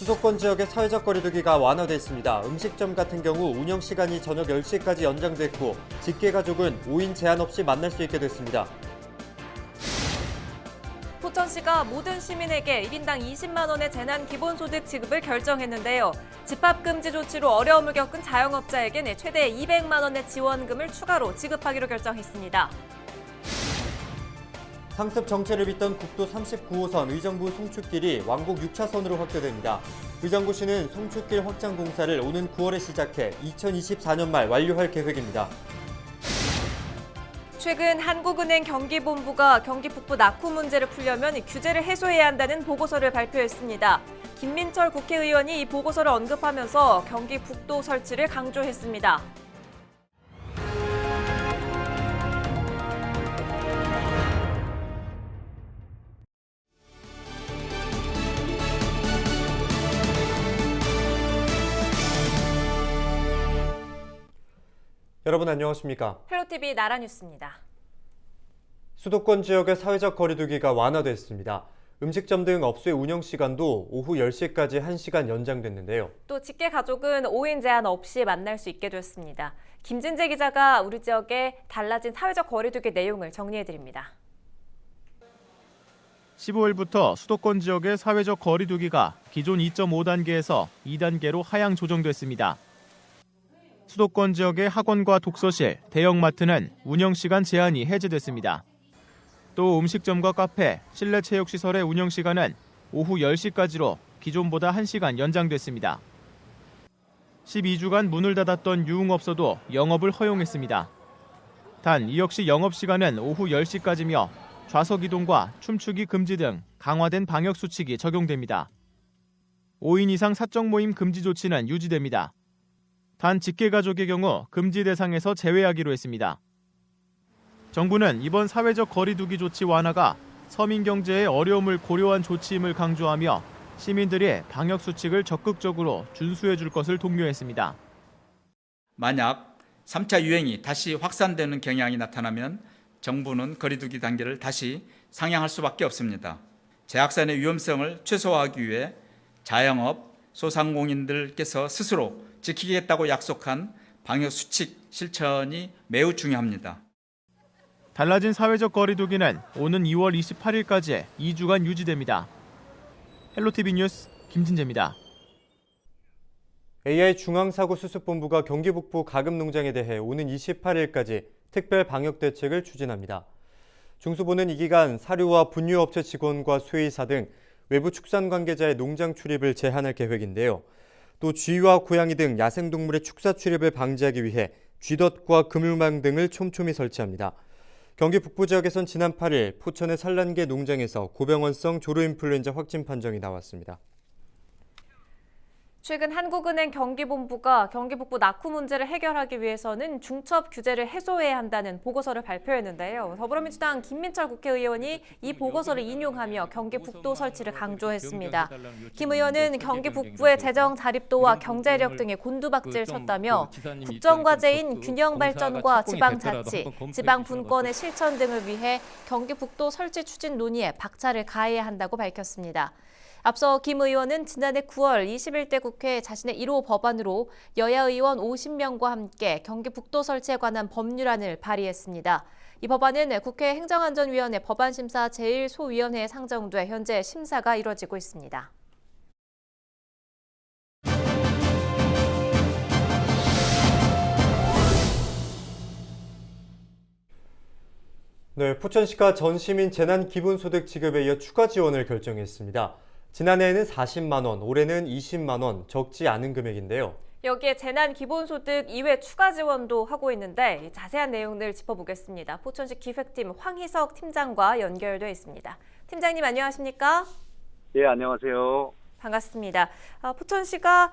수도권 지역의 사회적 거리두기가 완화됐습니다. 음식점 같은 경우 운영 시간이 저녁 10시까지 연장됐고 직계가족은 5인 제한 없이 만날 수 있게 됐습니다. 포천시가 모든 시민에게 1인당 20만 원의 재난 기본소득 지급을 결정했는데요. 집합금지 조치로 어려움을 겪은 자영업자에게는 최대 200만 원의 지원금을 추가로 지급하기로 결정했습니다. 상습 정체를 빚던 국도 39호선 의정부 송출길이 왕복 6차선으로 확대됩니다. 의정부시는 송출길 확장 공사를 오는 9월에 시작해 2024년 말 완료할 계획입니다. 최근 한국은행 경기본부가 경기 북부 낙후 문제를 풀려면 규제를 해소해야 한다는 보고서를 발표했습니다. 김민철 국회의원이 이 보고서를 언급하면서 경기 북도 설치를 강조했습니다. 여러분 안녕하십니까? 헬로티비 나라뉴스입니다. 수도권 지역의 사회적 거리두기가 완화됐습니다. 음식점 등 업소의 운영 시간도 오후 10시까지 1시간 연장됐는데요. 또 직계가족은 5인 제한 없이 만날 수 있게 됐습니다. 김진재 기자가 우리 지역의 달라진 사회적 거리두기 내용을 정리해드립니다. 15일부터 수도권 지역의 사회적 거리두기가 기존 2.5단계에서 2단계로 하향 조정됐습니다. 수도권 지역의 학원과 독서실, 대형마트는 운영시간 제한이 해제됐습니다. 또 음식점과 카페, 실내 체육시설의 운영시간은 오후 10시까지로 기존보다 1시간 연장됐습니다. 12주간 문을 닫았던 유흥업소도 영업을 허용했습니다. 단 이 역시 영업시간은 오후 10시까지며 좌석 이동과 춤추기 금지 등 강화된 방역수칙이 적용됩니다. 5인 이상 사적 모임 금지 조치는 유지됩니다. 단 직계가족의 경우 금지 대상에서 제외하기로 했습니다. 정부는 이번 사회적 거리두기 조치 완화가 서민 경제의 어려움을 고려한 조치임을 강조하며 시민들이 방역수칙을 적극적으로 준수해 줄 것을 독려했습니다. 만약 3차 유행이 다시 확산되는 경향이 나타나면 정부는 거리두기 단계를 다시 상향할 수밖에 없습니다. 재확산의 위험성을 최소화하기 위해 자영업, 소상공인들께서 스스로 지키겠다고 약속한 방역수칙 실천이 매우 중요합니다. 달라진 사회적 거리두기는 오는 2월 28일까지 2주간 유지됩니다. 헬로티비 뉴스 김진재입니다. AI 중앙사고수습본부가 경기 북부 가금농장에 대해 오는 28일까지 특별 방역 대책을 추진합니다. 중수부는 이 기간 사료와 분유업체 직원과 수의사 등 외부 축산 관계자의 농장 출입을 제한할 계획인데요. 또 쥐와 고양이 등 야생동물의 축사 출입을 방지하기 위해 쥐덫과 그물망 등을 촘촘히 설치합니다. 경기 북부 지역에선 지난 8일 포천의 산란계 농장에서 고병원성 조류인플루엔자 확진 판정이 나왔습니다. 최근 한국은행 경기본부가 경기 북부 낙후 문제를 해결하기 위해서는 중첩 규제를 해소해야 한다는 보고서를 발표했는데요. 더불어민주당 김민철 국회의원이 이 보고서를 인용하며 경기 북도 설치를 강조했습니다. 김 의원은 경기 북부의 재정 자립도와 경제력 등의 곤두박질을 쳤다며 국정과제인 균형 발전과 지방자치, 지방 분권의 실천 등을 위해 경기 북도 설치 추진 논의에 박차를 가해야 한다고 밝혔습니다. 앞서 김 의원은 지난해 9월 21대 국회 자신의 1호 법안으로 여야 의원 50명과 함께 경기 북도 설치에 관한 법률안을 발의했습니다. 이 법안은 국회 행정안전위원회 법안심사 제1소위원회에 상정돼 현재 심사가 이뤄지고 있습니다. 네, 포천시가 전 시민 재난 기본소득 지급에 이어 추가 지원을 결정했습니다. 지난해에는 40만 원, 올해는 20만 원, 적지 않은 금액인데요. 여기에 재난 기본소득 이외 추가 지원도 하고 있는데 자세한 내용을 짚어보겠습니다. 포천시 기획팀 황희석 팀장과 연결돼 있습니다. 팀장님 안녕하십니까? 예, 안녕하세요. 반갑습니다. 포천시가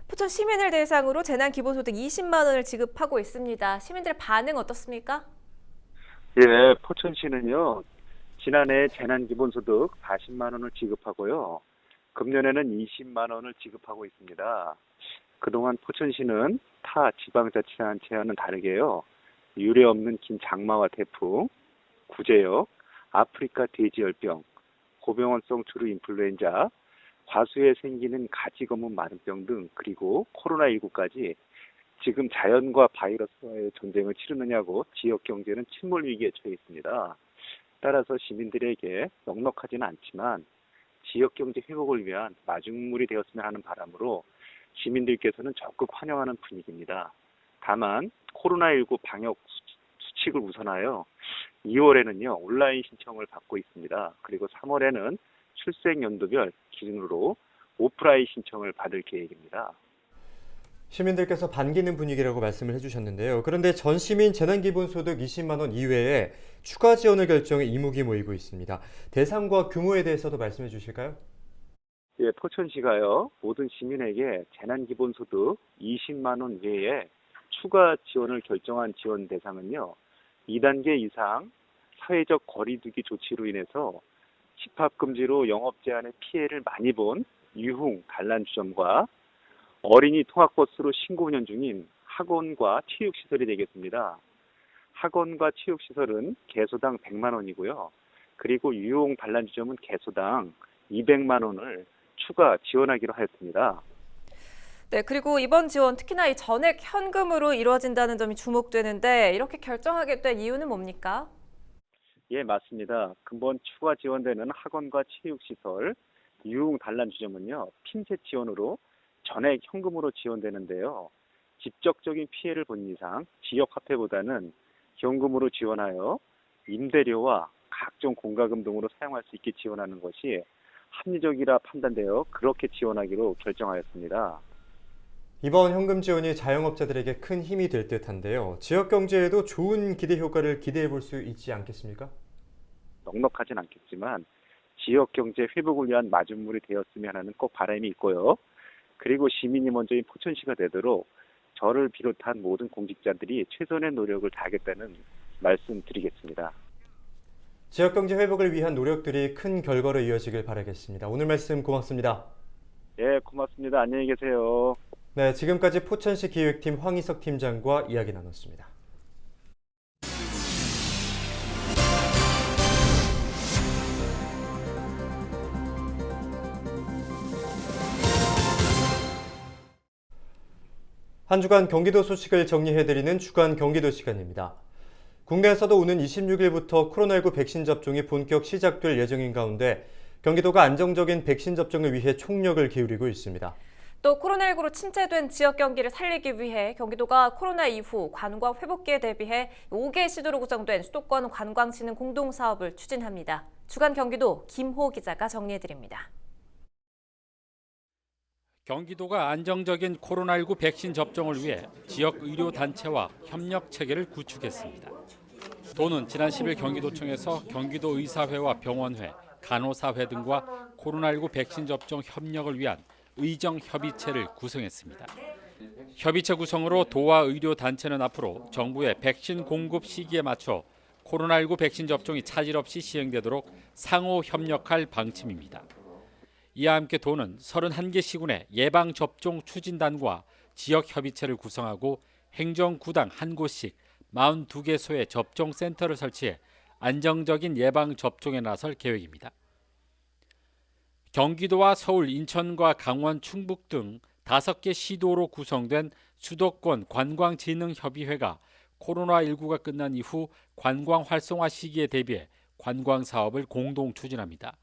포천 시민을 대상으로 재난 기본소득 20만 원을 지급하고 있습니다. 시민들의 반응 어떻습니까? 예, 포천시는요, 지난해 재난기본소득 40만 원을 지급하고요. 금년에는 20만 원을 지급하고 있습니다. 그동안 포천시는 타 지방자치단체와는 다르게요. 유례 없는 긴 장마와 태풍, 구제역, 아프리카 돼지열병, 고병원성 조류인플루엔자, 과수에 생기는 가지검은 마른병 등 그리고 코로나19까지 지금 자연과 바이러스와의 전쟁을 치르느냐고 지역 경제는 침몰 위기에 처해 있습니다. 따라서 시민들에게 넉넉하지는 않지만 지역 경제 회복을 위한 마중물이 되었으면 하는 바람으로 시민들께서는 적극 환영하는 분위기입니다. 다만 코로나19 방역 수칙을 우선하여 2월에는요 온라인 신청을 받고 있습니다. 그리고 3월에는 출생 연도별 기준으로 오프라인 신청을 받을 계획입니다. 시민들께서 반기는 분위기라고 말씀을 해주셨는데요. 그런데 전 시민 재난기본소득 20만 원 이외에 추가 지원을 결정해 이목이 모이고 있습니다. 대상과 규모에 대해서도 말씀해 주실까요? 예, 포천시가요 모든 시민에게 재난기본소득 20만 원 외에 추가 지원을 결정한 지원 대상은요 2단계 이상 사회적 거리두기 조치로 인해서 집합금지로 영업 제한의 피해를 많이 본 유흥 단란주점과 어린이 통학버스로 신고 운영 중인 학원과 체육시설이 되겠습니다. 학원과 체육시설은 개소당 100만 원이고요. 그리고 유흥 단란주점은 개소당 200만 원을 추가 지원하기로 하였습니다. 네, 그리고 이번 지원 특히나 이 전액 현금으로 이루어진다는 점이 주목되는데 이렇게 결정하게 된 이유는 뭡니까? 예, 맞습니다. 근본 추가 지원되는 학원과 체육시설, 유흥 단란주점은요, 핀셋 지원으로 전액 현금으로 지원되는데요. 직접적인 피해를 본 이상 지역화폐보다는 현금으로 지원하여 임대료와 각종 공과금 등으로 사용할 수 있게 지원하는 것이 합리적이라 판단되어 그렇게 지원하기로 결정하였습니다. 이번 현금 지원이 자영업자들에게 큰 힘이 될 듯한데요. 지역 경제에도 좋은 기대 효과를 기대해 볼 수 있지 않겠습니까? 넉넉하진 않겠지만 지역 경제 회복을 위한 마중물이 되었으면 하는 꼭 바람이 있고요. 그리고 시민이 먼저인 포천시가 되도록 저를 비롯한 모든 공직자들이 최선의 노력을 다하겠다는 말씀드리겠습니다. 지역 경제 회복을 위한 노력들이 큰 결과로 이어지길 바라겠습니다. 오늘 말씀 고맙습니다. 예, 고맙습니다. 안녕히 계세요. 네, 지금까지 포천시 기획팀 황희석 팀장과 이야기 나눴습니다. 한 주간 경기도 소식을 정리해드리는 주간 경기도 시간입니다. 국내에서도 오는 26일부터 코로나19 백신 접종이 본격 시작될 예정인 가운데 경기도가 안정적인 백신 접종을 위해 총력을 기울이고 있습니다. 또 코로나19로 침체된 지역 경기를 살리기 위해 경기도가 코로나 이후 관광 회복기에 대비해 5개 시도로 구성된 수도권 관광진흥 공동사업을 추진합니다. 주간 경기도 김호 기자가 정리해드립니다. 경기도가 안정적인 코로나19 백신 접종을 위해 지역 의료단체와 협력 체계를 구축했습니다. 도는 지난 10일 경기도청에서 경기도 의사회와 병원회, 간호사회 등과 코로나19 백신 접종 협력을 위한 의정협의체를 구성했습니다. 협의체 구성으로 도와 의료단체는 앞으로 정부의 백신 공급 시기에 맞춰 코로나19 백신 접종이 차질 없이 시행되도록 상호 협력할 방침입니다. 이와 함께 도는 31개 시군의 예방접종 추진단과 지역협의체를 구성하고 행정구당 한 곳씩 42개소의 접종센터를 설치해 안정적인 예방접종에 나설 계획입니다. 경기도와 서울, 인천과 강원, 충북 등 5개 시도로 구성된 수도권 관광진흥협의회가 코로나19가 끝난 이후 관광 활성화 시기에 대비해 관광 사업을 공동 추진합니다.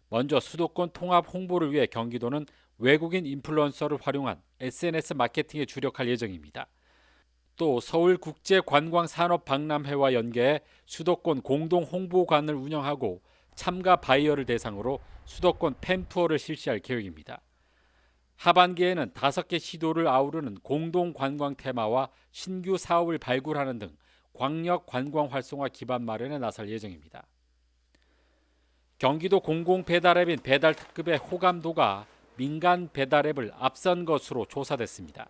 먼저 수도권 통합 홍보를 위해 경기도는 외국인 인플루언서를 활용한 SNS 마케팅에 주력할 예정입니다. 또 서울국제관광산업박람회와 연계해 수도권 공동 홍보관을 운영하고 참가 바이어를 대상으로 수도권 팬투어를 실시할 계획입니다. 하반기에는 5개 시도를 아우르는 공동 관광 테마와 신규 사업을 발굴하는 등 광역 관광 활성화 기반 마련에 나설 예정입니다. 경기도 공공배달앱인 배달특급의 호감도가 민간 배달앱을 앞선 것으로 조사됐습니다.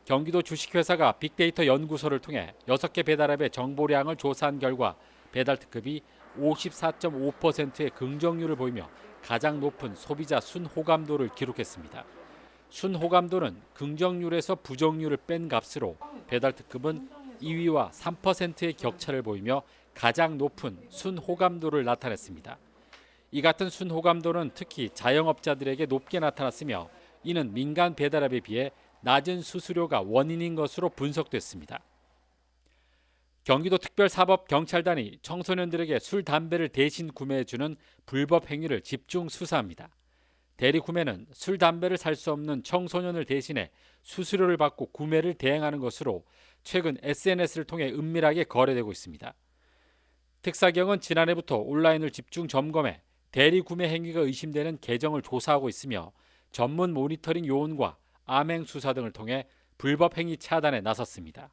경기도 주식회사가 빅데이터 연구소를 통해 6개 배달앱의 정보량을 조사한 결과 배달특급이 54.5%의 긍정률을 보이며 가장 높은 소비자 순호감도를 기록했습니다. 순호감도는 긍정률에서 부정률을 뺀 값으로 배달특급은 2위와 3%의 격차를 보이며 가장 높은 순호감도를 나타냈습니다. 이 같은 순호감도는 특히 자영업자들에게 높게 나타났으며 이는 민간 배달앱에 비해 낮은 수수료가 원인인 것으로 분석됐습니다. 경기도 특별사법경찰단이 청소년들에게 술, 담배를 대신 구매해주는 불법 행위를 집중 수사합니다. 대리 구매는 술, 담배를 살 수 없는 청소년을 대신해 수수료를 받고 구매를 대행하는 것으로 최근 SNS를 통해 은밀하게 거래되고 있습니다. 특사경은 지난해부터 온라인을 집중 점검해 대리 구매 행위가 의심되는 계정을 조사하고 있으며 전문 모니터링 요원과 암행 수사 등을 통해 불법 행위 차단에 나섰습니다.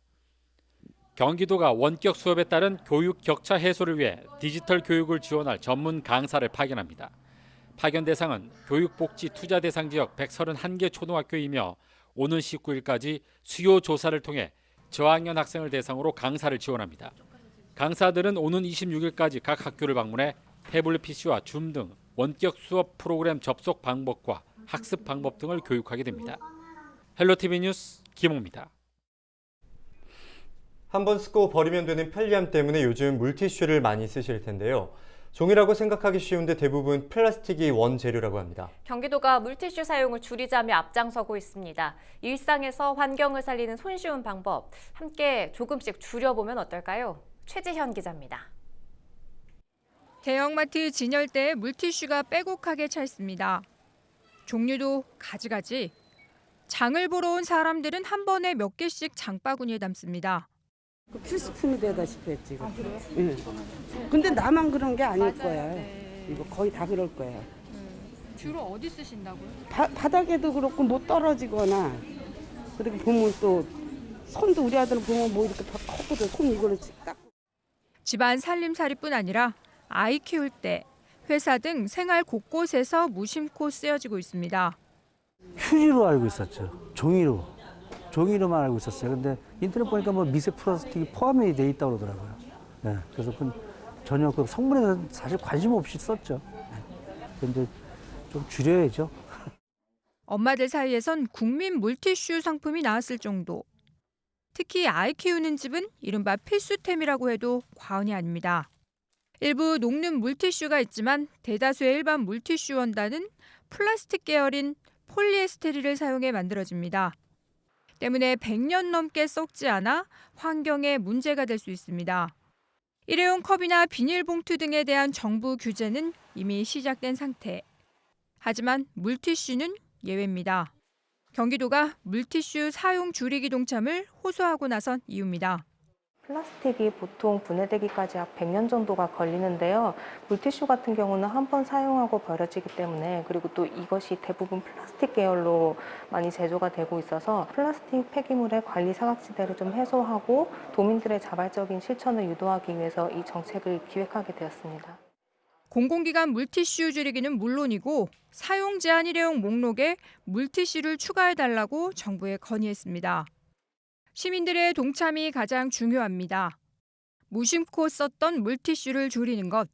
경기도가 원격 수업에 따른 교육 격차 해소를 위해 디지털 교육을 지원할 전문 강사를 파견합니다. 파견 대상은 교육복지투자대상 지역 131개 초등학교이며 오는 19일까지 수요 조사를 통해 저학년 학생을 대상으로 강사를 지원합니다. 강사들은 오는 26일까지 각 학교를 방문해 태블릿 PC와 줌 등 원격 수업 프로그램 접속 방법과 학습 방법 등을 교육하게 됩니다. 헬로티비 뉴스 김홍입니다. 한번 쓰고 버리면 되는 편리함 때문에 요즘 물티슈를 많이 쓰실 텐데요. 종이라고 생각하기 쉬운데 대부분 플라스틱이 원재료라고 합니다. 경기도가 물티슈 사용을 줄이자며 앞장서고 있습니다. 일상에서 환경을 살리는 손쉬운 방법, 함께 조금씩 줄여보면 어떨까요? 최지현 기자입니다. 대형마트 진열대에 물티슈가 빼곡하게 차 있습니다. 종류도 가지가지. 장을 보러 온 사람들은 한 번에 몇 개씩 장바구니에 담습니다. 그 필수품이 되다시피 했지. 아, 그래요? 응. 근데 나만 그런 게 아닐 거야. 네. 이거 거의 다 그럴 거야. 주로 어디 쓰신다고요? 바닥에도 그렇고 못 떨어지거나. 그리고 보면 또 손도 우리 아들 보면 뭐 이렇게 컸거든. 손 이걸로 딱. 집안 살림살이뿐 아니라 아이 키울 때 회사 등 생활 곳곳에서 무심코 쓰여지고 있습니다. 휴지로 알고 있었죠. 종이로만 알고 있었어요. 근데 인터넷 보니까 뭐 미세 플라스틱이 포함이 돼 있다고 그러더라고요. 네, 그래서 전혀 그 성분에 대해서 사실 관심 없이 썼죠. 근데 좀 줄여야죠. 엄마들 사이에선 국민 물티슈 상품이 나왔을 정도. 특히 아이 키우는 집은 이른바 필수템이라고 해도 과언이 아닙니다. 일부 녹는 물티슈가 있지만 대다수의 일반 물티슈 원단은 플라스틱 계열인 폴리에스테린을 사용해 만들어집니다. 때문에 100년 넘게 썩지 않아 환경에 문제가 될 수 있습니다. 일회용 컵이나 비닐봉투 등에 대한 정부 규제는 이미 시작된 상태. 하지만 물티슈는 예외입니다. 경기도가 물티슈 사용 줄이기 동참을 호소하고 나선 이유입니다. 플라스틱이 보통 분해되기까지 약 100년 정도가 걸리는데요. 물티슈 같은 경우는 한 번 사용하고 버려지기 때문에, 그리고 또 이것이 대부분 플라스틱 계열로 많이 제조가 되고 있어서 플라스틱 폐기물의 관리 사각지대를 좀 해소하고 도민들의 자발적인 실천을 유도하기 위해서 이 정책을 기획하게 되었습니다. 공공기관 물티슈 줄이기는 물론이고 사용 제한 일회용 목록에 물티슈를 추가해달라고 정부에 건의했습니다. 시민들의 동참이 가장 중요합니다. 무심코 썼던 물티슈를 줄이는 것.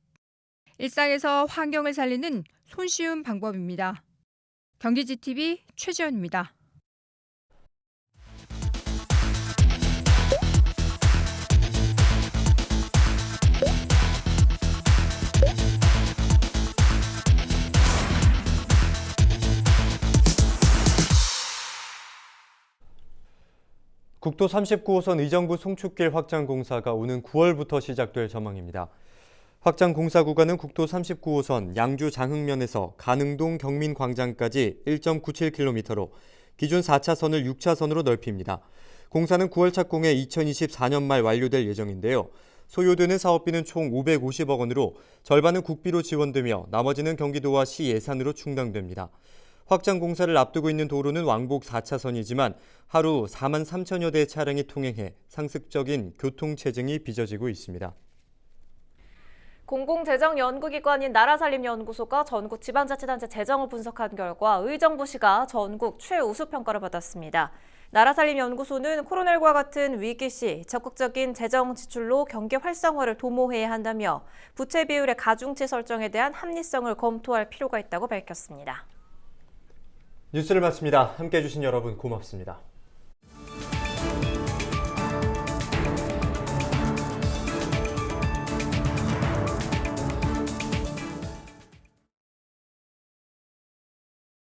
일상에서 환경을 살리는 손쉬운 방법입니다. 경기지TV 최지연입니다. 국도 39호선 의정부 송축길 확장 공사가 오는 9월부터 시작될 전망입니다. 확장 공사 구간은 국도 39호선 양주 장흥면에서 가능동 경민광장까지 1.97km로 기존 4차선을 6차선으로 넓힙니다. 공사는 9월 착공해 2024년 말 완료될 예정인데요. 소요되는 사업비는 총 550억 원으로 절반은 국비로 지원되며 나머지는 경기도와 시 예산으로 충당됩니다. 확장 공사를 앞두고 있는 도로는 왕복 4차선이지만 하루 4만 3천여 대의 차량이 통행해 상습적인 교통체증이 빚어지고 있습니다. 공공재정연구기관인 나라살림연구소가 전국 지방자치단체 재정을 분석한 결과 의정부시가 전국 최우수 평가를 받았습니다. 나라살림연구소는 코로나19와 같은 위기 시 적극적인 재정 지출로 경기 활성화를 도모해야 한다며 부채 비율의 가중치 설정에 대한 합리성을 검토할 필요가 있다고 밝혔습니다. 뉴스를 마칩니다. 함께해 주신 여러분 고맙습니다.